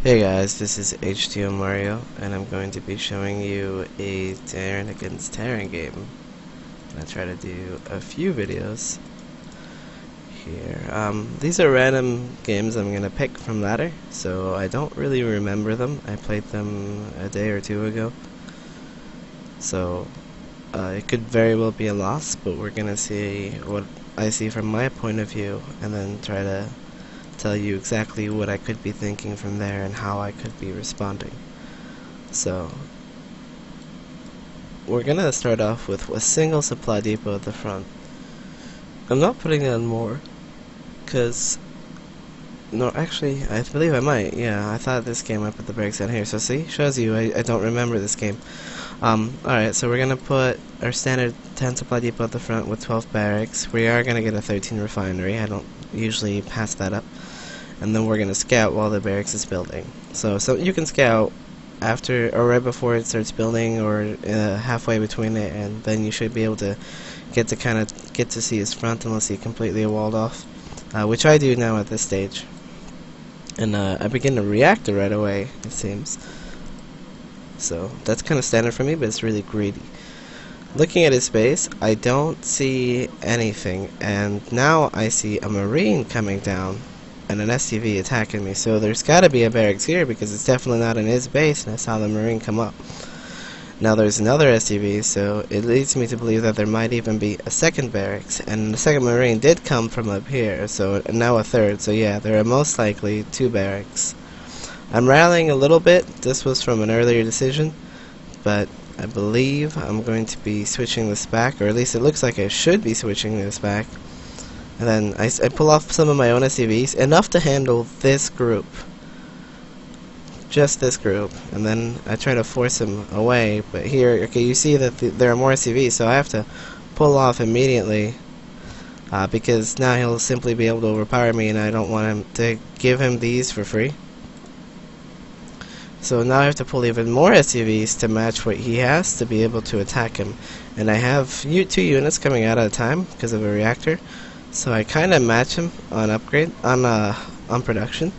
Hey guys, this is HTOMario, and I'm going to be showing you a Terran against Terran game. I try to do a few videos here. These are random games I'm going to pick from ladder, so I don't really remember them. I played them a day or two ago, so it could very well be a loss, but we're going to see what I see from my point of view, and then try to tell you exactly what I could be thinking from there and how I could be responding. So we're gonna start off with a single supply depot at the front. I'm not putting on more because no, actually I believe I might. Yeah, I thought this game I put the barracks down here, so see, shows you I don't remember this game. Alright, so we're gonna put our standard 10 supply depot at the front with 12 barracks. We are gonna get a 13 refinery. I don't usually pass that up. And then we're gonna scout while the barracks is building. So you can scout after or right before it starts building, or halfway between it, and then you should be able to get to see his front unless he completely walled off, which I do now at this stage. And I begin to react right away, it seems. So that's kind of standard for me, but it's really greedy. Looking at his base, I don't see anything, and now I see a Marine coming down and an SCV attacking me. So there's got to be a barracks here because it's definitely not in his base, and I saw the Marine come up. Now there's another SCV, so it leads me to believe that there might even be a second barracks, and the second Marine did come from up here, so now a third. So yeah, there are most likely two barracks. I'm rallying a little bit. This was from an earlier decision, but I believe I'm going to be switching this back, or at least it looks like I should be switching this back. And then I pull off some of my own SCVs, enough to handle this group. Just this group. And then I try to force him away, but here, okay, you see that there are more SCVs, so I have to pull off immediately, because now he'll simply be able to overpower me, and I don't want him to give him these for free. So now I have to pull even more SCVs to match what he has to be able to attack him. And I have 2 units coming out at a time because of a reactor. So I kind of match him on upgrade, on production.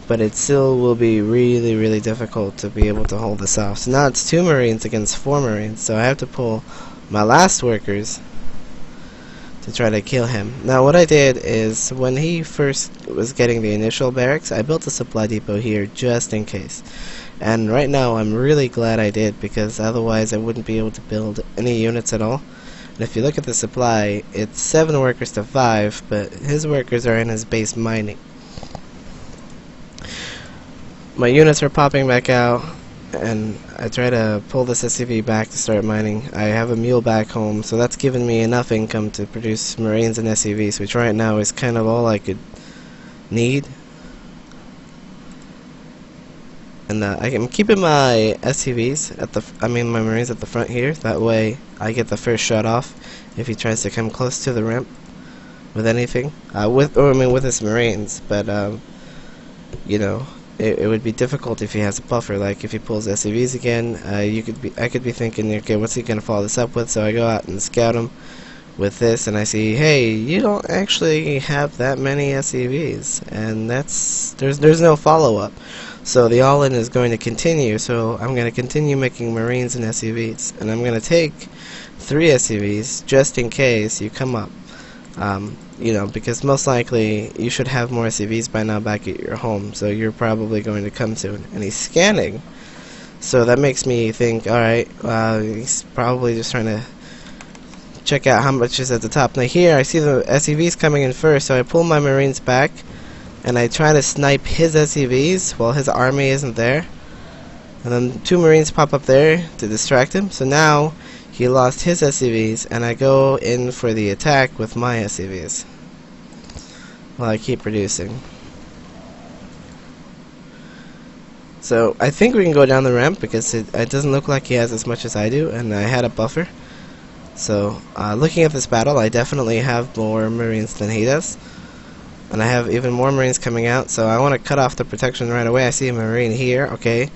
But it still will be really, really difficult to be able to hold this off. So now it's 2 Marines against 4 Marines. So I have to pull my last workers to try to kill him. Now what I did is, when he first was getting the initial barracks, I built a supply depot here just in case. And right now I'm really glad I did, because otherwise I wouldn't be able to build any units at all. And if you look at the supply, it's 7 workers to 5, but his workers are in his base mining. My units are popping back out, and I try to pull this SCV back to start mining. I have a mule back home, so that's given me enough income to produce Marines and SCVs, which right now is kind of all I could need. And I'm keeping my SCVs my Marines at the front here. That way I get the first shot off if he tries to come close to the ramp with anything. With his Marines, but you know, it would be difficult if he has a buffer. Like if he pulls SCVs again, I could be thinking, okay, what's he gonna follow this up with? So I go out and scout him with this, and I see, hey, you don't actually have that many SCVs, and there's no follow-up. So the all-in is going to continue, so I'm going to continue making Marines and SCVs, and I'm going to take 3 SCVs just in case you come up. You know, because most likely you should have more SCVs by now back at your home, so you're probably going to come soon. And he's scanning, so that makes me think, alright, he's probably just trying to check out how much is at the top. Now here I see the SCVs coming in first, so I pull my Marines back and I try to snipe his SCVs while his army isn't there, and then 2 Marines pop up there to distract him. So now he lost his SCVs, and I go in for the attack with my SCVs while I keep producing. So I think we can go down the ramp because it doesn't look like he has as much as I do, and I had a buffer. So looking at this battle, I definitely have more Marines than he does. And I have even more Marines coming out, so I want to cut off the protection right away. I see a Marine here, okay.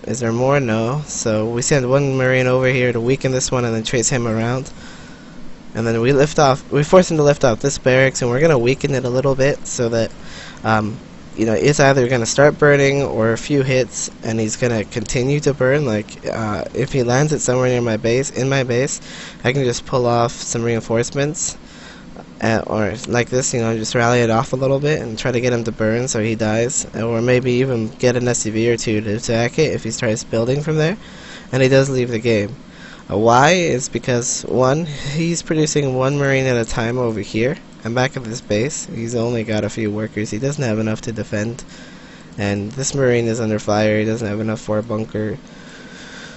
Is there more? No. So we send 1 Marine over here to weaken this one and then chase him around. And then we force him to lift off this barracks, and we're going to weaken it a little bit so that you know, it's either going to start burning or a few hits, and he's going to continue to burn. Like, if he lands it somewhere near my base, I can just pull off some reinforcements, or like this, you know, just rally it off a little bit and try to get him to burn so he dies, or maybe even get an SCV or two to attack it if he starts building from there, and he does leave the game. Why is because, one, he's producing one Marine at a time over here. I'm back at this base. He's only got a few workers. He doesn't have enough to defend. And this Marine is under fire. He doesn't have enough for a bunker.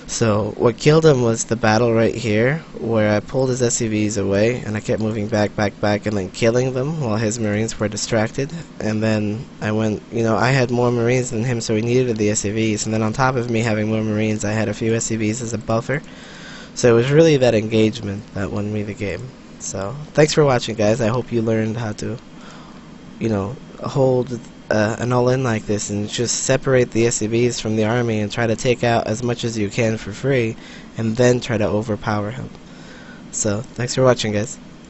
So what killed him was the battle right here, where I pulled his SCVs away, and I kept moving back, and then killing them while his Marines were distracted. And then I went, you know, I had more Marines than him, so he needed the SCVs. And then on top of me having more Marines, I had a few SCVs as a buffer. So it was really that engagement that won me the game. So thanks for watching, guys. I hope you learned how to, you know, hold an all-in like this and just separate the SCVs from the army and try to take out as much as you can for free, and then try to overpower him. So thanks for watching, guys.